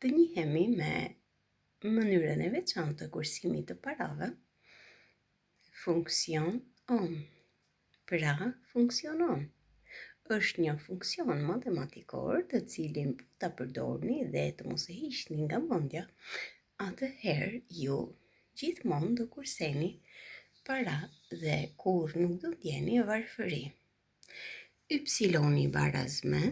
të njihemi me mënyrën e veçantë të kursimit të parave, funksion on. Pra, funksionon. Është një funksion matematikor të cilin po ta përdorni dhe të mos e hiqni nga mendja, atëherë ju gjithmonë do kurseni para dhe kur nuk do ndjeni varfëri. Y baraz me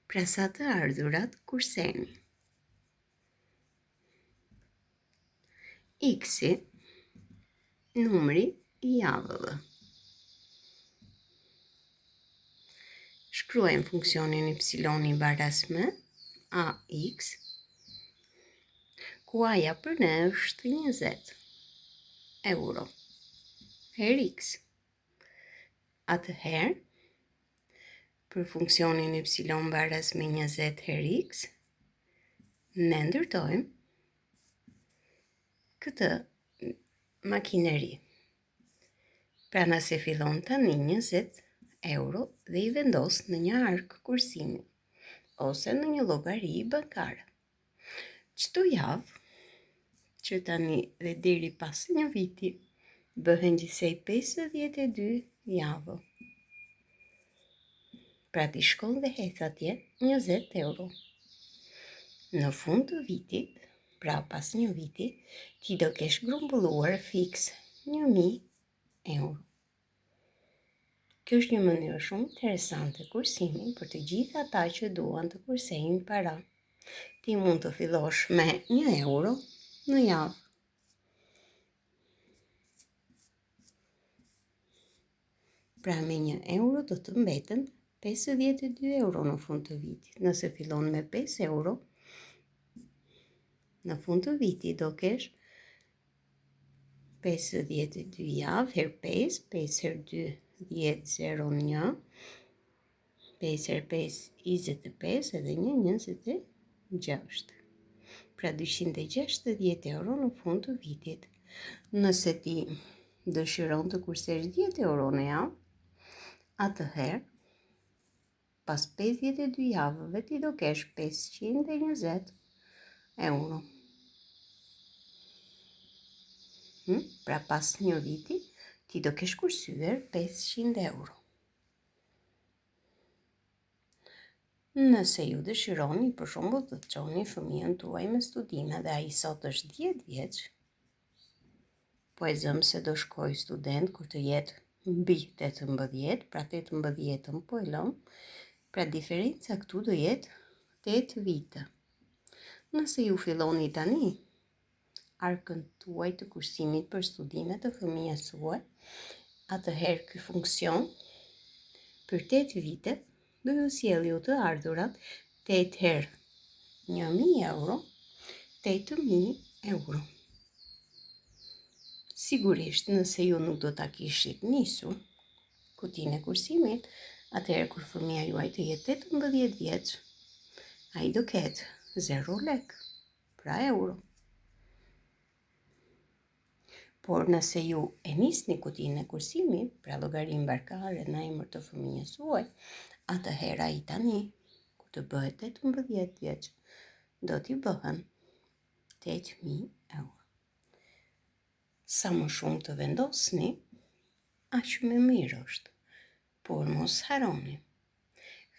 pra sa të ardhurat kurseni. X-i, numri I javëve. Shkruajmë funksionin y baraz me ax, ku aja për ne është 20 euro her x. Atëherë, për funksionin y baraz me 20 her x, ne ndërtojmë këtë makineri. Pra nëse fillon tani 20 euro dhe I vendos në një ark kursimi, ose në një llogari bankare. Çdo javë, që tani dhe deri pas një viti, bëhen gjithsej 52 javë. Pra ti shkon dhe hec atje 20 euro. Në fund të vitit, pra pas një viti, ti do kesh grumbulluar fix 1000 euro. Kjo është një mënyrë shumë interesante kursimi për të gjithë ata që duan të kursejnë para. Ti mund të fillosh me 1 euro në javë. Pra me 1 euro do të mbeten 52 euro në fund të vitit. Nëse fillon me 5 euro, në fund të vitit do kesh 52 javë her 5, 5 her 2, 10, 0, 1, 5 her 5, 25, edhe 1, 26. Pra 260 euro në fund të vitit. Nëse ti dëshiron të kursesh 10 euro në javë, atëherë, pas 52 javëve ti do kesh 520 euro. Pra pas një viti, ti do kesh kursyer 500 euro. Nëse ju dëshironi për shembull të çoni fëmijën tuaj me studime dhe ai sot është 10 vjeç, po e zëm se do shkoj student kur të jetë mbi 18, pra 18 po e lëm, pra diferenca këtu do jetë 8 vite. Nëse ju filloni tani arkën tuaj të kursimit për studimet të fëmijës suaj, atëherë ky funksion për 8 vite do ju sjellë ju të ardhurat 8 herë 1000 euro, 8000 euro. Sigurisht, nëse ju nuk do ta kishit nisur kutinë e kursimit, atëherë kur fëmia juaj të jetë 18 vjeç, ai do ketë 0 lek, pra euro. Por nëse ju e nisni kutinë e kursimit, pra llogarinë bankare në emër të fëmijës suaj, atëherë ai tani, kur të bëhet 18 vjeç, do t'i bëhen 8000 euro. Sa më shumë të vendosni, aq më mirë është. Por mos harroni.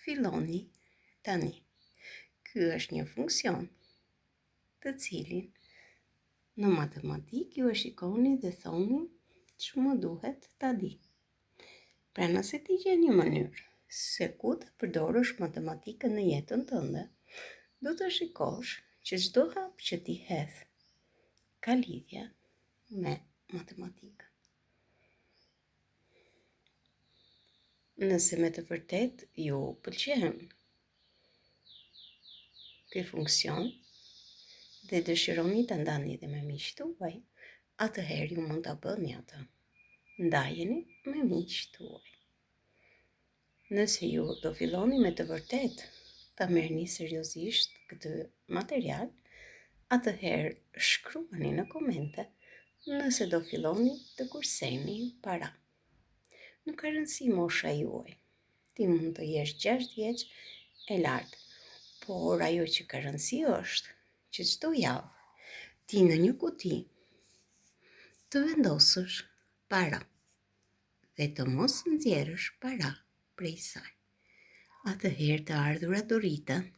Filloni tani. Ky është një funksion të cilin në matematikë ju e shikoni dhe thoni që më duhet ta di. Pra nëse ti gjen një mënyrë se ku të përdorësh matematikën në jetën tënde, do të shikosh që çdo hap që ti hedh ka lidhje me matematikën. Nëse me të vërtet ju pëlqen ky funksion dhe dëshironi ta ndani dhe me miqtë tuaj, atëherë ju mund ta bëni atë. Ndajeni me miqtë tuaj. Nëse ju do filloni me të vërtet ta merrni seriozisht këtë material, atëherë shkruani në komente nëse do filloni të kurseni para. Nuk ka rëndësi mosha juaj. Ti mund të jesh 6 vjeç e lartë, por ajo që ka rëndësi është që çdo javë ti në një kuti të vendosësh para dhe të mos nxjerrësh para prej saj. Atëherë të ardhurat do rriten,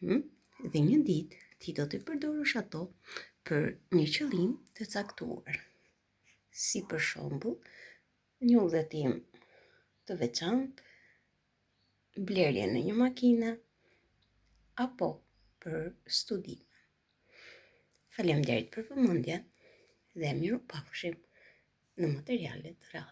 dhe një ditë ti do të përdorësh ato për një qëllim të caktuar. Si për shembull, një udhëtim të veçantë, blerje në një makine apo për studim. Faleminderit për vëmendjen dhe mirupafshim në materialet radhës.